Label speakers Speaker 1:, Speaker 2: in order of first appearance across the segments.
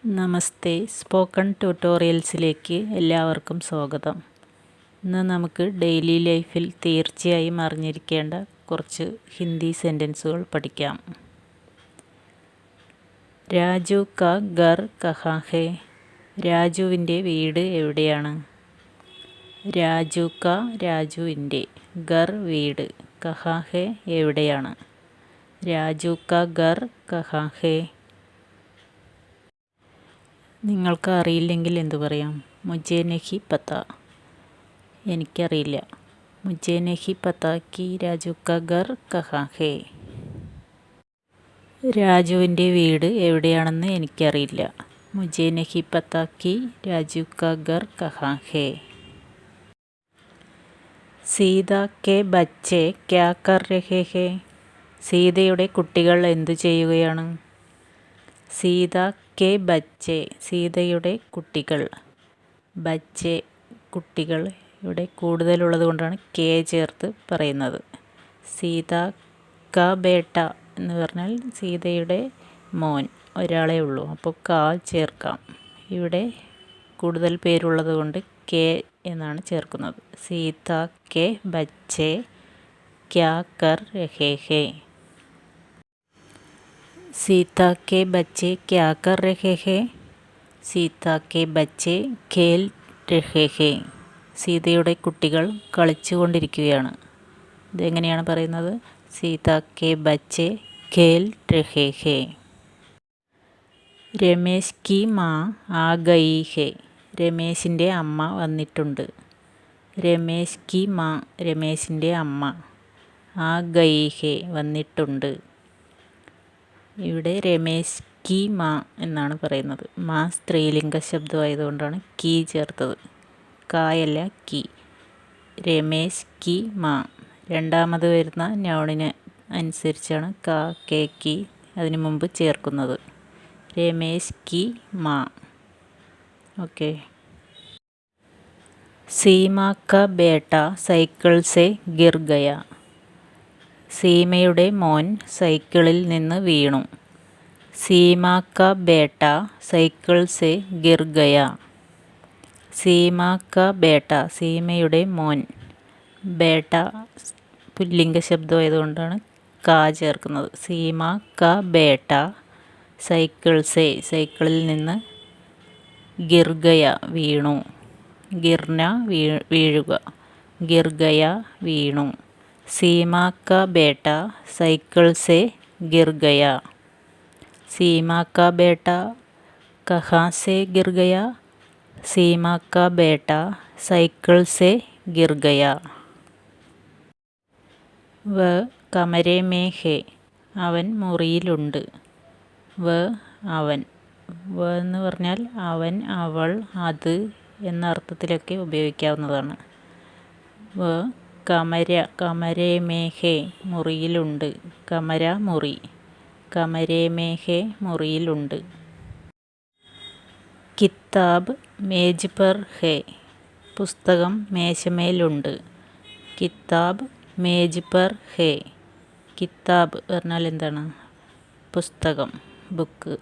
Speaker 1: നമസ്തേ, spoken ട്യൂട്ടോറിയൽസിലേക്ക് എല്ലാവർക്കും സ്വാഗതം. ഇന്ന് നമുക്ക് ഡെയിലി ലൈഫിൽ തീർച്ചയായും അറിഞ്ഞിരിക്കേണ്ട കുറച്ച് ഹിന്ദി സെൻറ്റൻസുകൾ പഠിക്കാം. രാജു കാ ഘർ കഹാ ഹേ? രാജുവിൻ്റെ വീട് എവിടെയാണ്? രാജുവിൻ്റെ ഘർ വീട്, കഹാ ഹേ എവിടെയാണ്? രാജു കാ ഘർ കഹാ ഹേ? നിങ്ങൾക്ക് അറിയില്ലെങ്കിൽ എന്തു പറയാം? മുझे नहीं पता, എനിക്കറിയില്ല. മുझे नहीं पता कि രാജു കാ ഘർ കഹാ ഹേ? രാജുവിൻ്റെ വീട് എവിടെയാണെന്ന് എനിക്കറിയില്ല. മുझे नहीं पता कि രാജു കാ ഘർ കഹാ ഹേ? സീത കെ ബच्चे ക്യാ കർ രഹേ ഹേ? സീതയുടെ കുട്ടികൾ എന്തു ചെയ്യുകയാണ്? സീത കെ ബच्चे, സീതയുടെ കുട്ടികൾ. ബच्चे കുട്ടികൾ, ഇവിടെ കൂടുതലുള്ളത് കൊണ്ടാണ് കെ ചേർത്ത് പറയുന്നത്. സീത കാ ബേട്ട എന്ന് പറഞ്ഞാൽ സീതയുടെ മോൻ, ഒരാളേ ഉള്ളൂ, അപ്പോൾ കാ ചേർക്കാം. ഇവിടെ കൂടുതൽ പേരുള്ളത് കൊണ്ട് കെ എന്നാണ് ചേർക്കുന്നത്. സീത കെ ബच्चे ക്യാ കർ രഹേ ഹേ? സീത കെ ബच्चे ക്യാ കർ രഹേ ഹേ? സീത കെ ബच्चे ഖേൽ രഹേ ഹേ? സീതയുടെ കുട്ടികൾ കളിച്ചുകൊണ്ടിരിക്കുകയാണ്. ഇതെങ്ങനെയാണ് പറയുന്നത്? സീത കെ ബच्चे ഖേൽ രഹേ ഹേ. രമേശ് കി മാ ആ ഗയി ഹേ? രമേശിൻ്റെ അമ്മ വന്നിട്ടുണ്ട്. രമേശ് കി മാ, രമേശിൻ്റെ അമ്മ. ആ ഗയി ഹേ വന്നിട്ടുണ്ട്. ഇവിടെ രമേശ് കി മാ എന്നാണ് പറയുന്നത്. മാ സ്ത്രീലിംഗ ശബ്ദമായതുകൊണ്ടാണ് കി ചേർത്തത്, കായല്ല കി. രമേശ് കി മാ. രണ്ടാമത് വരുന്ന നൗണിന് അനുസരിച്ചാണ് കാ, കെ, കി അതിനു മുമ്പ് ചേർക്കുന്നത്. രമേശ് കി മാ. ഓക്കെ. സീമ കാ ബേട്ട സൈക്കിൾ സെ ഗിർ ഗയ? സീമയുടെ മോൻ സൈക്കിളിൽ നിന്ന് വീണു. സീമ കാ ബേട്ട സൈക്കിൾ സെ ഗിർ ഗയ. സീമ കാ ബേട്ട, സീമയുടെ മോൻ. ബേട്ട പുല്ലിംഗ ശബ്ദമായതുകൊണ്ടാണ് കാ ചേർക്കുന്നത്. സീമ കാ ബേട്ട സൈക്കിൾ സെ, സൈക്കിളിൽ നിന്ന്, ഗിർ ഗയ വീണു. ഗിർന വീഴുക, ഗിർ ഗയ വീണു. സീമ കാ ബേട്ട സൈക്കിൾ സെ ഗിർ ഗയ. സീമ കാ ബേട്ട കഹാ സെ ഗിർ ഗയ? സീമ കാ ബേട്ട സൈക്കിൾ സെ ഗിർ ഗയ. വ കമരേ മേ ഹേ? അവൻ മുറിയിലുണ്ട്. വ അവൻ. വ എന്ന് പറഞ്ഞാൽ അവൻ, അവൾ, അത് എന്ന അർത്ഥത്തിലൊക്കെ ഉപയോഗിക്കാവുന്നതാണ്. വ കമര, കമരേ മേ ഹേ മുറിയിലുണ്ട്. കമര മുറി, കമരേ മേ ഹേ മുറിയിലുണ്ട്. കിതാബ് മേജ് പർ ഹേ? പുസ്തകം മേശമേലുണ്ട്. കിതാബ് മേജ് പർ ഹേ. കിതാബ് പറഞ്ഞാൽ എന്താണ്? പുസ്തകം, ബുക്ക്.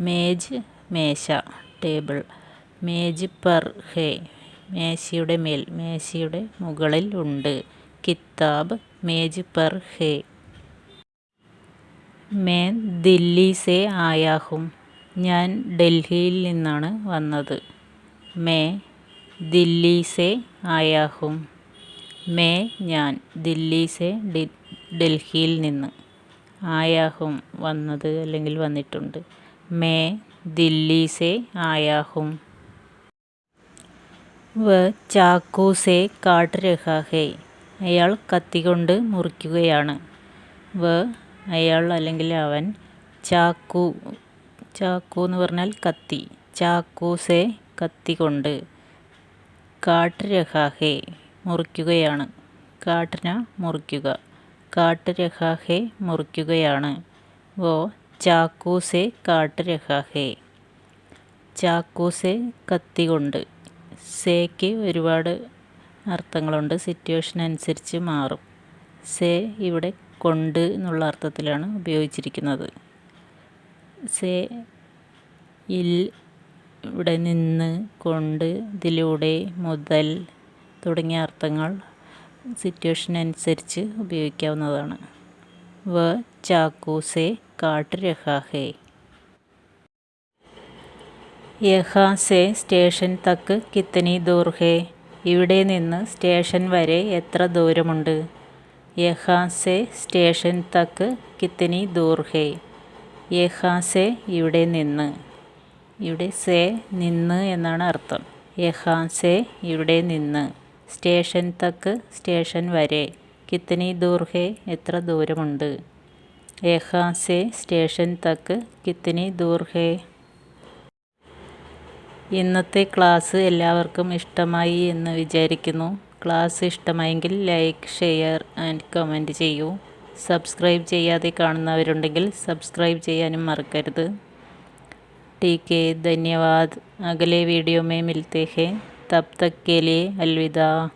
Speaker 1: മേജ് മേശ, ടേബിൾ. മേജ് പർ ഹേ മേശയുടെ മേൽ, മേശയുടെ മുകളിൽ ഉണ്ട്. കിതാബ് മേജ് പർ ഹേ. मैं ദില്ലി സെ ആയാ ഹും? ഞാൻ ഡൽഹിയിൽ നിന്നാണ് വന്നത്. मैं ദില്ലി സെ ആയാ ഹും. मैं ഞാൻ, ദില്ലി സെ ഡൽഹിയിൽ നിന്ന്, ആയാ ഹും വന്നത് അല്ലെങ്കിൽ വന്നിട്ടുണ്ട്. मैं ദില്ലി സെ ആയാ ഹും. വ ചാക്കു സെ കാട്ട് രഹാ ഹേ? അയാൾ കത്തി കൊണ്ട് മുറിക്കുകയാണ്. വ അയാൾ അല്ലെങ്കിൽ അവൻ. ചാക്കു, ചാക്കു എന്ന് പറഞ്ഞാൽ കത്തി. ചാക്കു സെ കത്തി കൊണ്ട്. കാട്ട് രഹാ ഹേ മുറിക്കുകയാണ്. കാട്ടിന മുറിക്കുക. കാട്ട് രഹാ ഹേ മുറിക്കുകയാണ്. വോ ചാക്കു സെ കാട്ട് രഹാ ഹേ. ചാക്കു സെ കത്തി കൊണ്ട്. സേക്ക് ഒരുപാട് അർത്ഥങ്ങളുണ്ട്, സിറ്റുവേഷൻ അനുസരിച്ച് മാറും. സേ ഇവിടെ കൊണ്ട് എന്നുള്ള അർത്ഥത്തിലാണ് ഉപയോഗിച്ചിരിക്കുന്നത്. സേ ഇൽ ഇവിടെ നിന്ന്, കൊണ്ട്, ഇതിലൂടെ, മുതൽ തുടങ്ങിയ അർത്ഥങ്ങൾ സിറ്റുവേഷൻ അനുസരിച്ച് ഉപയോഗിക്കാവുന്നതാണ്. വ ചാക്കു സെ കാട്ട് രഹാ ഹേ. യഹാ സെ സ്റ്റേഷൻ തക്ക് കിത്തനി ദൂർ ഹേ. ഇവിടെ നിന്ന് സ്റ്റേഷൻ വരെ എത്ര ദൂരമുണ്ട്? യഹാ സെ സ്റ്റേഷൻ തക്ക് കിത്തനി ദൂർ ഹേ. യഹാ സെ ഇവിടെ നിന്ന്. ഇവിടെ സെ നിന്ന് എന്നാണ് അർത്ഥം. യഹാ സെ ഇവിടെ നിന്ന്. സ്റ്റേഷൻ തക്ക് സ്റ്റേഷൻ വരെ. കിത്തനി ദൂർ ഹേ എത്ര ദൂരമുണ്ട്? യഹാ സെ സ്റ്റേഷൻ തക്ക് കിത്തനി ദൂർ ഹേ. ഇന്നത്തെ ക്ലാസ് എല്ലാവർക്കും ഇഷ്ടമായി എന്ന് വിചാരിക്കുന്നു. ക്ലാസ് ഇഷ്ടമായെങ്കിൽ ലൈക്ക്, ഷെയർ ആൻഡ് കമൻറ്റ് ചെയ്യൂ. സബ്സ്ക്രൈബ് ചെയ്യാതെ കാണുന്നവരുണ്ടെങ്കിൽ സബ്സ്ക്രൈബ് ചെയ്യാനും മറക്കരുത്. ठीक है, धन्यवाद. अगले वीडियो में मिलते हैं. तब तक के लिए अलविदा.